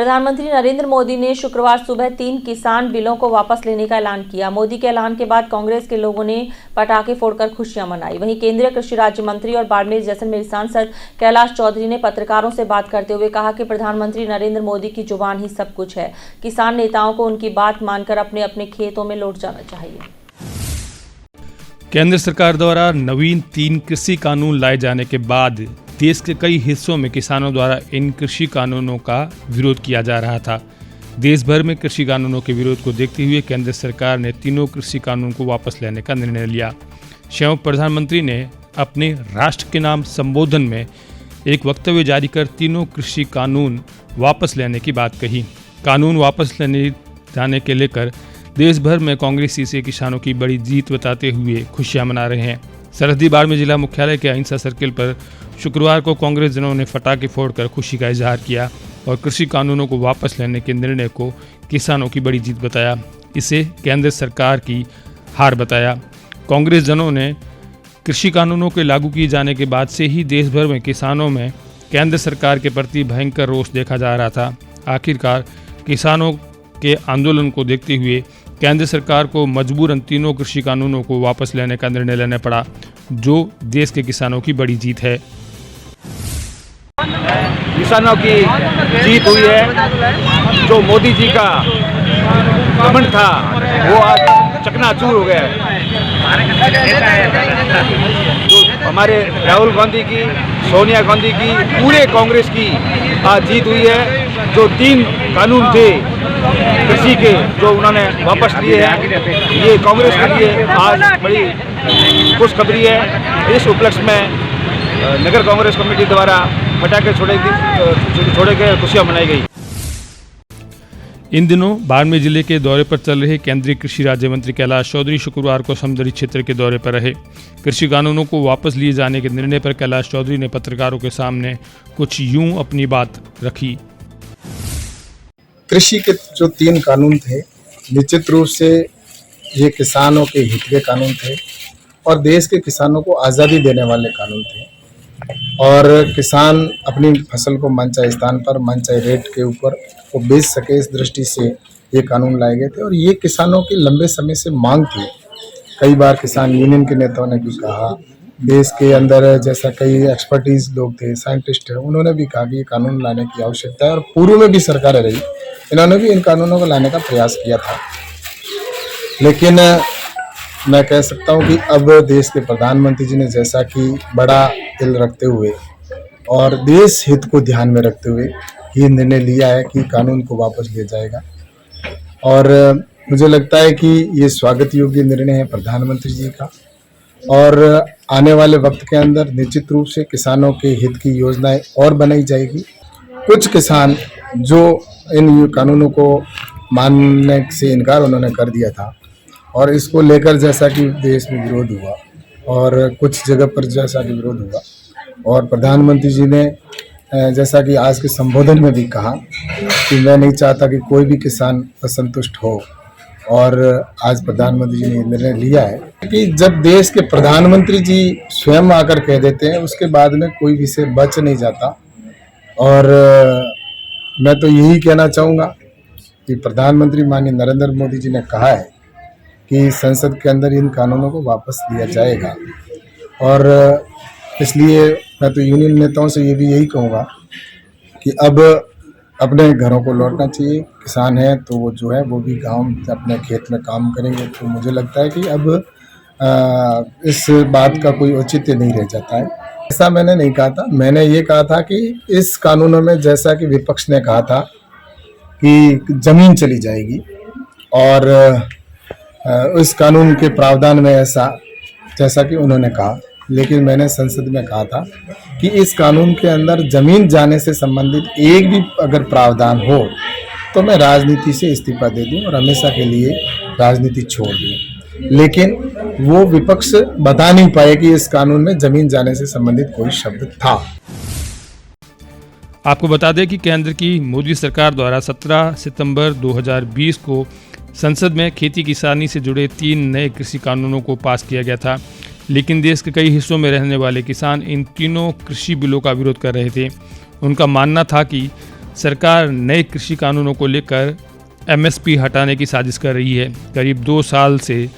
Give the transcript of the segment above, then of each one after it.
प्रधानमंत्री नरेंद्र मोदी ने शुक्रवार सुबह 3 किसान बिलों को वापस लेने का ऐलान किया। मोदी के ऐलान के बाद कांग्रेस के लोगों ने पटाखे फोड़कर खुशियां मनाई। वहीं केंद्रीय कृषि राज्य मंत्री और बाड़मेर जैसलमेर सांसद कैलाश चौधरी ने पत्रकारों से बात करते हुए कहा कि प्रधानमंत्री नरेंद्र मोदी की जुबान ही सब कुछ है। किसान नेताओं को उनकी बात मानकर अपने अपने खेतों में लौट जाना चाहिए। केंद्र सरकार द्वारा नवीन 3 कृषि कानून लाए जाने के बाद देश के कई हिस्सों में किसानों द्वारा इन कृषि कानूनों का विरोध किया जा रहा था। देश भर में कृषि कानूनों के विरोध को देखते हुए केंद्र सरकार ने तीनों कृषि कानून को वापस लेने का निर्णय लिया। स्वयं प्रधानमंत्री ने अपने राष्ट्र के नाम संबोधन में एक वक्तव्य जारी कर तीनों कृषि कानून वापस लेने की बात कही। कानून वापस लेने जाने के लेकर देश भर में कांग्रेस इसे किसानों की बड़ी जीत बताते हुए खुशियां मना रहे हैं। सरहदी बाड़मेर जिला मुख्यालय के अहिंसा सर्किल पर शुक्रवार को कांग्रेस जनों ने पटाखे फोड़कर खुशी का इजहार किया और कृषि कानूनों को वापस लेने के निर्णय को किसानों की बड़ी जीत बताया। इसे केंद्र सरकार की हार बताया। कांग्रेस जनों ने कृषि कानूनों के लागू किए जाने के बाद से ही देश भर में किसानों में केंद्र सरकार के प्रति भयंकर रोष देखा जा रहा था। आखिरकार किसानों के आंदोलन को देखते हुए केंद्र सरकार को मजबूरन तीनों कृषि कानूनों को वापस लेने का निर्णय लेना पड़ा, जो देश के किसानों की बड़ी जीत है। किसानों की जीत हुई है। जो मोदी जी का घमंड था वो आज चकनाचूर हो गया है। जो हमारे राहुल गांधी की, सोनिया गांधी की, पूरे कांग्रेस की आज जीत हुई है। जो 3 कानून थे कृषि के जो उन्होंने वापस लिए हैं, ये कांग्रेस के लिए आज बड़ी खुशखबरी है। इस उपलक्ष्य में नगर कांग्रेस कमेटी द्वारा पटाखे छोड़े के खुशियां मनाई गई। इन दिनों बाड़मेर जिले के दौरे पर चल रहे केंद्रीय कृषि राज्य मंत्री कैलाश चौधरी शुक्रवार को समदरी क्षेत्र के दौरे पर रहे। कृषि कानूनों को वापस लिए जाने के निर्णय पर कैलाश चौधरी ने पत्रकारों के सामने कुछ यूं अपनी बात रखी। कृषि के जो 3 कानून थे, निश्चित रूप से ये किसानों के हित के कानून थे और देश के किसानों को आज़ादी देने वाले कानून थे और किसान अपनी फसल को मनचाहे स्थान पर मनचाहे रेट के ऊपर वो बेच सके, इस दृष्टि से ये कानून लाए गए थे और ये किसानों की लंबे समय से मांग थी। कई बार किसान यूनियन के नेताओं ने भी कहा, देश के अंदर जैसा कई एक्सपर्टीज लोग थे, साइंटिस्ट है, उन्होंने भी कहा कि ये कानून लाने की आवश्यकता है और पूर्व में भी सरकारें रही, इन्होंने भी इन कानूनों को लाने का प्रयास किया था। लेकिन मैं कह सकता हूं कि अब देश के प्रधानमंत्री जी ने जैसा कि बड़ा दिल रखते हुए और देश हित को ध्यान में रखते हुए ये निर्णय लिया है कि कानून को वापस लिया जाएगा और मुझे लगता है कि ये स्वागत योग्य निर्णय है प्रधानमंत्री जी का और आने वाले वक्त के अंदर निश्चित रूप से किसानों के हित की योजनाएं और बनाई जाएगी। कुछ किसान जो इन कानूनों को मानने से इनकार उन्होंने कर दिया था और इसको लेकर जैसा कि देश में विरोध हुआ और कुछ जगह पर जैसा कि विरोध हुआ और प्रधानमंत्री जी ने जैसा कि आज के संबोधन में भी कहा कि मैं नहीं चाहता कि कोई भी किसान असंतुष्ट हो और आज प्रधानमंत्री जी ने निर्णय लिया है कि जब देश के प्रधानमंत्री जी स्वयं आकर कह देते हैं उसके बाद में कोई विषय बच नहीं जाता और मैं तो यही कहना चाहूँगा कि प्रधानमंत्री माननीय नरेंद्र मोदी जी ने कहा है कि संसद के अंदर इन कानूनों को वापस लिया जाएगा और इसलिए मैं तो यूनियन नेताओं से ये भी यही कहूँगा कि अब अपने घरों को लौटना चाहिए। किसान है तो वो जो है वो भी गांव अपने खेत में काम करेंगे तो मुझे लगता है कि अब इस बात का कोई औचित्य नहीं रह जाता है। ऐसा मैंने नहीं कहा था, मैंने ये कहा था कि इस कानूनों में जैसा कि विपक्ष ने कहा था कि जमीन चली जाएगी और उस कानून के प्रावधान में ऐसा जैसा कि उन्होंने कहा, लेकिन मैंने संसद में कहा था कि इस कानून के अंदर जमीन जाने से संबंधित एक भी अगर प्रावधान हो तो मैं राजनीति से इस्तीफा दे दूं और हमेशा के लिए राजनीति छोड़ दूं। लेकिन वो विपक्ष बता नहीं पाए कि इस कानून में जमीन जाने से संबंधित कोई शब्द था। आपको बता दें कि केंद्र की मोदी सरकार द्वारा 17 सितंबर 2020 को संसद में खेती किसानी से जुड़े 3 नए कृषि कानूनों को पास किया गया था, लेकिन देश के कई हिस्सों में रहने वाले किसान इन तीनों कृषि बिलों का विरोध कर रहे थे। उनका मानना था कि सरकार नए कृषि कानूनों को लेकर एमएसपी हटाने की साजिश कर रही है। करीब 2 साल से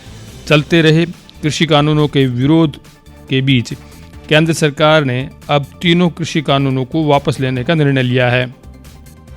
चलते रहे कृषि कानूनों के विरोध के बीच केंद्र सरकार ने अब तीनों कृषि कानूनों को वापस लेने का निर्णय लिया है।